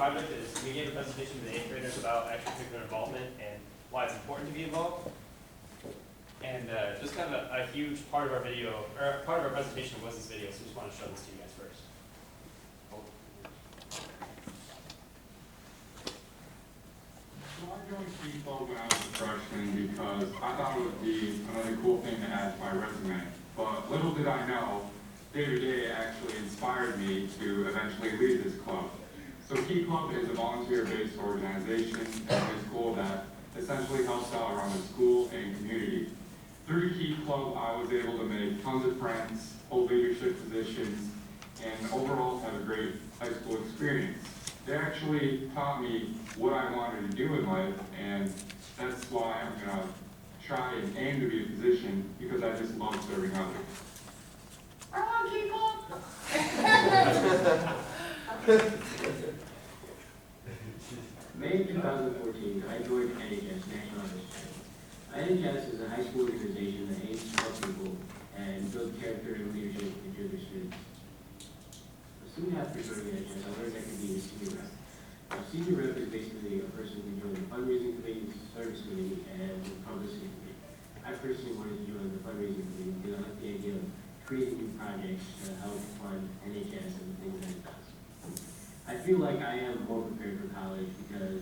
project is we gave a presentation to the 8th graders about extracurricular involvement and why it's important to be involved. And just kind of a huge part of our video, or part of our presentation was this video, so we just want to show this to you guys first. So I joined Key Club when I was a freshman because I thought it would be another cool thing to add to my resume. But little did I know, Day to Day actually inspired me to eventually lead this club. So Key Club is a volunteer-based organization at my school that essentially helps out around the school and community. Through Key Club, I was able to make tons of friends, hold leadership positions, and overall have a great high school experience. They actually taught me what I wanted to do in life, and that's why I'm gonna try and aim to be a physician, because I just love serving others. May 2014, I joined NHS, National Honor Society. NHS is a high school organization that aims to help people and build character and leadership into their students. Soon after joining NHS, I learned I could be a senior rep. A senior rep is basically a person who can join the fundraising committee, service committee, and the publicity committee. I personally wanted to join the fundraising committee because I like the idea of creating new projects to help fund NHS and the things that it does. I feel like I am more prepared for college because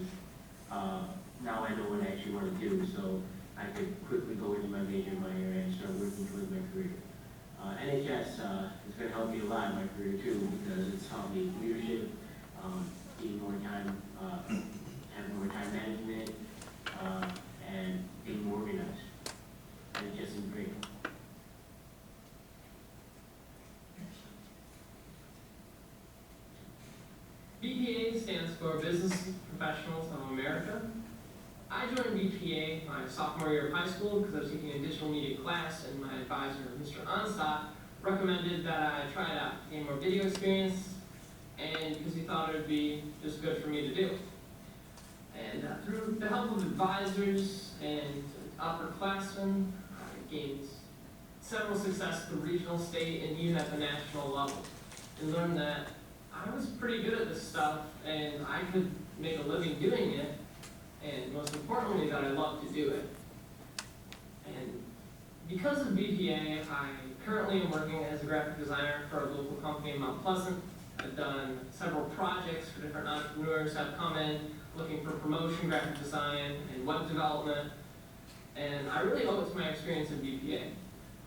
now I know what I actually want to do, so I could quickly go into my major, my area, and start working towards my career. NHS is going to help me a lot in my career too, because it's taught me leadership, being more time, having more time management, and being more organized. NHS is great. BPA stands for Business Professionals of America. I joined BPA my sophomore year of high school because I was taking a digital media class, and my advisor, Mr. Onstadt, recommended that I try it out, gain more video experience, and because he thought it would be just good for me to do. And through the help of advisors and upperclassmen, I gained several success at the regional, state, and even at the national level, and learned that I was pretty good at this stuff, and I could make a living doing it, and most importantly, that I love to do it. And because of BPA, I currently am working as a graphic designer for a local company in Mount Pleasant. I've done several projects for different entrepreneurs that have come in looking for promotion, graphic design, and web development, and I really owe it to my experience in BPA.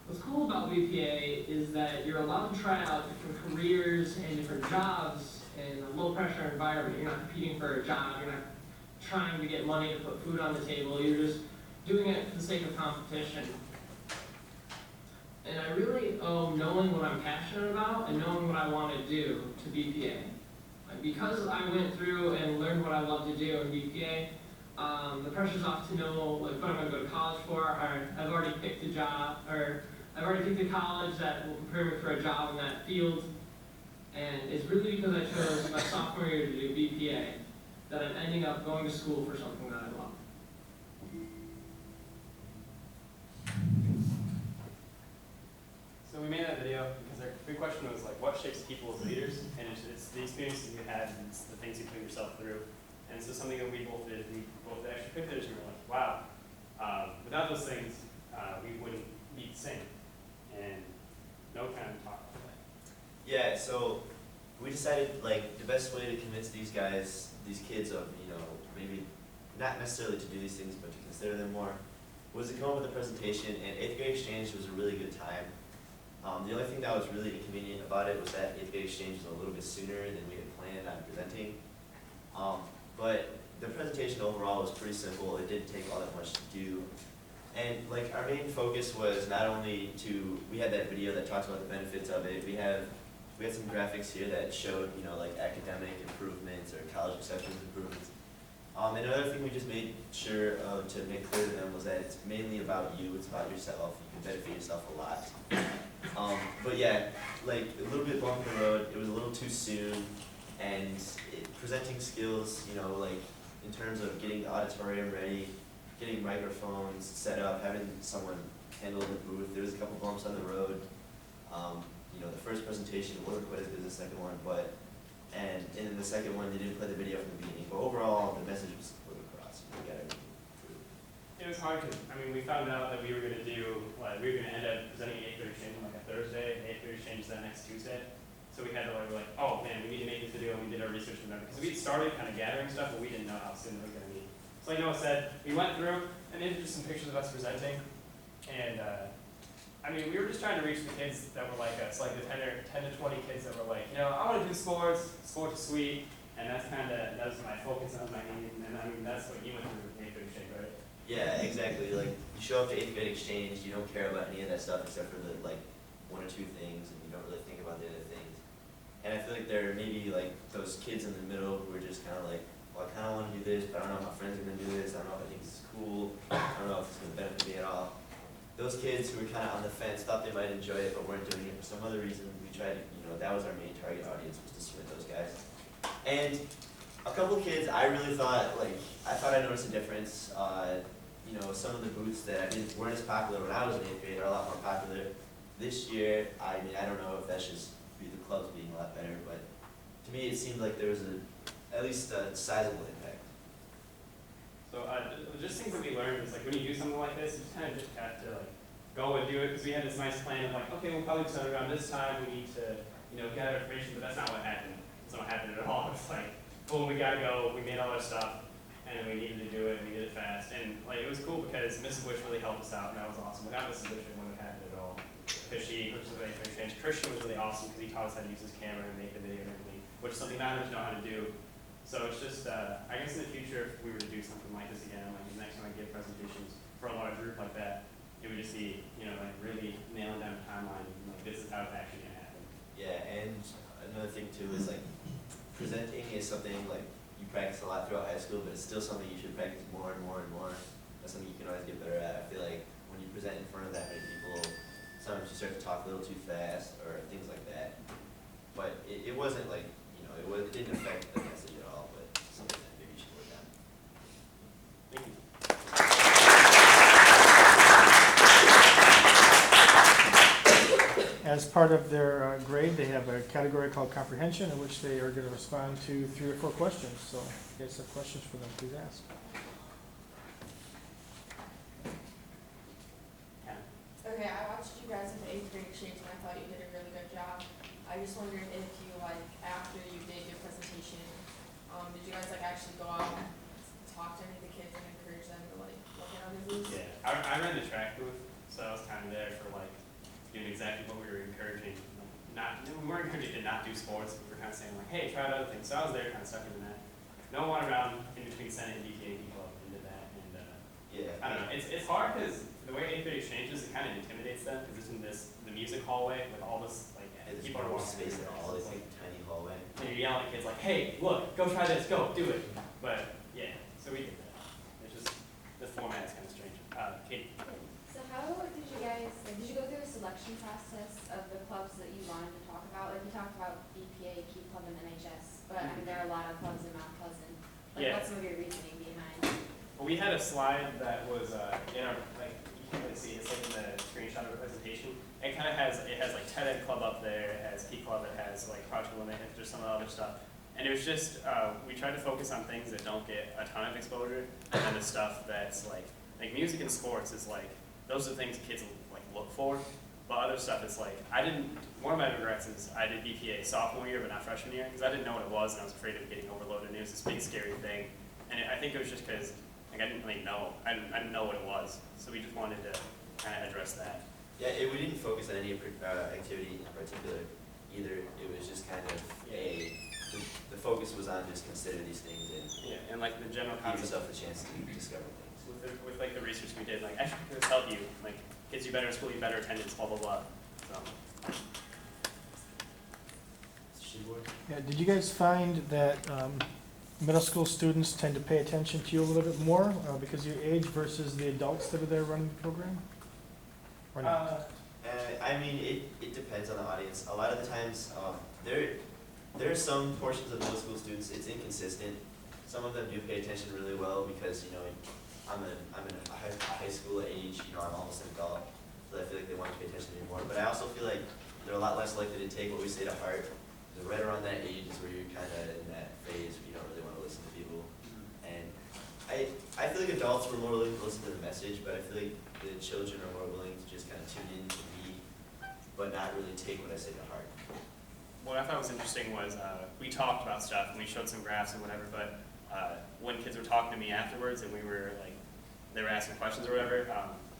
What's cool about BPA is that you're allowed to try out different careers and different jobs in a low-pressure environment. You're not competing for a job, you're not trying to get money to put food on the table, you're just doing it for the sake of competition. And I really owe knowing what I'm passionate about and knowing what I want to do to BPA. Because I went through and learned what I love to do in BPA, the pressure's off to know like what I'm going to go to college for. I've already picked a job, or I've already picked a college that will prepare me for a job in that field. And it's really because I chose my sophomore year to do BPA that I'm ending up going to school for something that I love. So we made that video because our big question was like, what shapes people as leaders? And it's the experiences you had, and it's the things you put yourself through. And so something that we both did, we both did extracurriculars, and we were like, wow, without those things, we wouldn't be the same. And no kind of talk about that. Yeah, so we decided like the best way to convince these guys, these kids of, you know, maybe not necessarily to do these things, but to consider them more, was to come up with a presentation, and 8th grade exchange was a really good time. The only thing that was really inconvenient about it was that 8th grade exchange was a little bit sooner than we had planned on presenting. But the presentation overall was pretty simple. It didn't take all that much to do. And like our main focus was not only to, we had that video that talks about the benefits of it. We had some graphics here that showed, you know, like academic improvements or college acceptance improvements. And another thing we just made sure to make clear to them was that it's mainly about you, it's about yourself. You can benefit yourself a lot. But yeah, like a little bit bump in the road, it was a little too soon, and presenting skills, you know, like in terms of getting the auditorium ready, getting microphones set up, having someone handle the booth. There was a couple bumps on the road. You know, the first presentation wasn't quite as good as the second one, but And in the second one, they didn't play the video from the beginning, but overall, the message was put across. You got everything through. It was hard because, I mean, we found out that we were gonna do, like, we were gonna end up presenting 8:30 exchange on like a Thursday, 8:30 exchange is that next Tuesday. So we had to like, we're like, oh man, we need to make this video, and we did our research on that, because we started kind of gathering stuff, but we didn't know how soon it was gonna be. So like Noah said, we went through and introduced some pictures of us presenting, and, I mean, we were just trying to reach the kids that were like us, like the 10 to 20 kids that were like, you know, I wanna do sports, sports is sweet, and that's that was my focus, that was my aim, and I mean, that's what you went through with 8:30 exchange, right? Yeah, exactly. Like, you show up to 8th grade exchange, you don't care about any of that stuff except for the, like, one or two things, and you don't really think about the other things. And I feel like there are maybe, like, those kids in the middle who are just kind of like, well, I kind of want to do this, but I don't know if my friends are going to do this, I don't know if I think this is cool, I don't know if it's going to benefit me at all. Those kids who were kind of on the fence, thought they might enjoy it, but weren't doing it for some other reason. We tried to, that was our main target audience, was to submit those guys. And a couple kids, I really thought, I noticed a difference. Some of the booths that weren't as popular when I was in 8th grade are a lot more popular this year. I mean, I don't know if that's just the clubs being a lot better, but to me it seemed like there was at least a sizable impact. So just things that we learned is like when you do something like this, you kind of just have to like go and do it, because we had this nice plan of like, okay, we'll probably start around this time, we need to gather information, but that's not what happened. That's not what happened at all. It's like, boom, we gotta go, we made all our stuff, and we needed to do it, and we did it fast, and like it was cool because Mrs. Bush really helped us out, and that was awesome. Without Mrs. Bush, it wouldn't have happened at all. Because Christian was really awesome because he taught us how to use his camera and make the video and everything, which is something none of us know how to do. So it's just, I guess in the future, if we were to do something like this again, like the next time I give presentations for a large group like that, it would just be, like really nailing down the timeline, and like this is how it's actually gonna happen. Yeah, and another thing too is like presenting is something like you practice a lot throughout high school, but it's still something you should practice more and more and more. That's something you can always get better at. I feel like when you present in front of that many people, sometimes you start to talk a little too fast or things like that. But it wasn't like, it didn't affect the message at all, but something that maybe you should work on. Thank you. As part of their grade, they have a category called comprehension, in which they are going to respond to 3 or 4 questions. So if you guys have questions for them, please ask. Okay, I watched you guys at the 8th grade exchange and I thought you did a really good job. I just wondered if you, after you did your presentation, did you guys, actually go out and talk to any of the kids and encourage them to, look at other booths? Yeah, I ran the track booth, so I was kind of there for doing exactly what we were encouraging. We weren't encouraging to not do sports, but we were kind of saying hey, try out other things. So I was there kind of stuck into that. No one around in between Senate and DTA club into that, and Yeah. I don't know. It's hard because the way 8th grade exchanges, it kind of intimidates them because it's in the music hallway with all this There's people are no walking space through at there, all. so It's it's like a tiny hallway. and you're yelling at kids hey, look, go try this, go, do it. But yeah, so we did that. It's just the format is kind of strange. Kate. So how did you guys, did you go through a selection process of the clubs that you wanted to talk about? You talked about BPA, Key Club, and NHS, but I mean, there are a lot of clubs in Mount Pleasant. Yeah. What's some of your reasoning behind? Well, we had a slide that was in our you can't really see, it's in the screenshot of the presentation. It kind of has TED Ed Club up there, it has Key Club, it has Project Limit, and there's some other stuff. And it was just we tried to focus on things that don't get a ton of exposure, and then the stuff that's like music and sports is those are the things kids look for. But other stuff is one of my regrets is I did BPA sophomore year but not freshman year because I didn't know what it was and I was afraid of getting overloaded and it was this big scary thing. And I think it was just because I didn't really know. I didn't know what it was. So we just wanted to kind of address that. Yeah, we didn't focus on any activity in particular either. It was just kind of the focus was on just consider these things and The general give concept yourself a chance to discover things. with the research we did, actually could help you, kids do better in school, you better attendance, blah blah blah. So Yeah, did you guys find that middle school students tend to pay attention to you a little bit more because of your age versus the adults that are there running the program? Or not? I mean, it depends on the audience. A lot of the times, there are some portions of middle school students, it's inconsistent. Some of them do pay attention really well because, I'm in a high school age, I'm almost an adult, so I feel like they want to pay attention to me more. But I also feel like they're a lot less likely to take what we say to heart. Right around that age is where you're kind message, but I feel like the children are more willing to just kind of tune in to me, but not really take what I say to heart. What I thought was interesting was we talked about stuff and we showed some graphs and whatever, but when kids were talking to me afterwards and we were like, they were asking questions or whatever,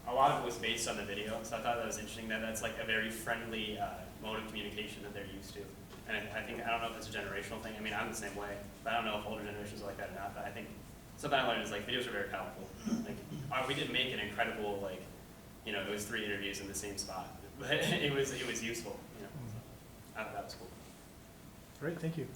a lot of it was based on the video. So I thought that was interesting that that's like a very friendly mode of communication that they're used to. And I think, I don't know if it's a generational thing. I mean, I'm the same way, but I don't know if older generations are like that or not. But I think something I learned is like videos are very powerful. Like we didn't make an incredible like, you know, it was 3 interviews in the same spot, but it was useful. You know, so I thought that was cool. Great, thank you.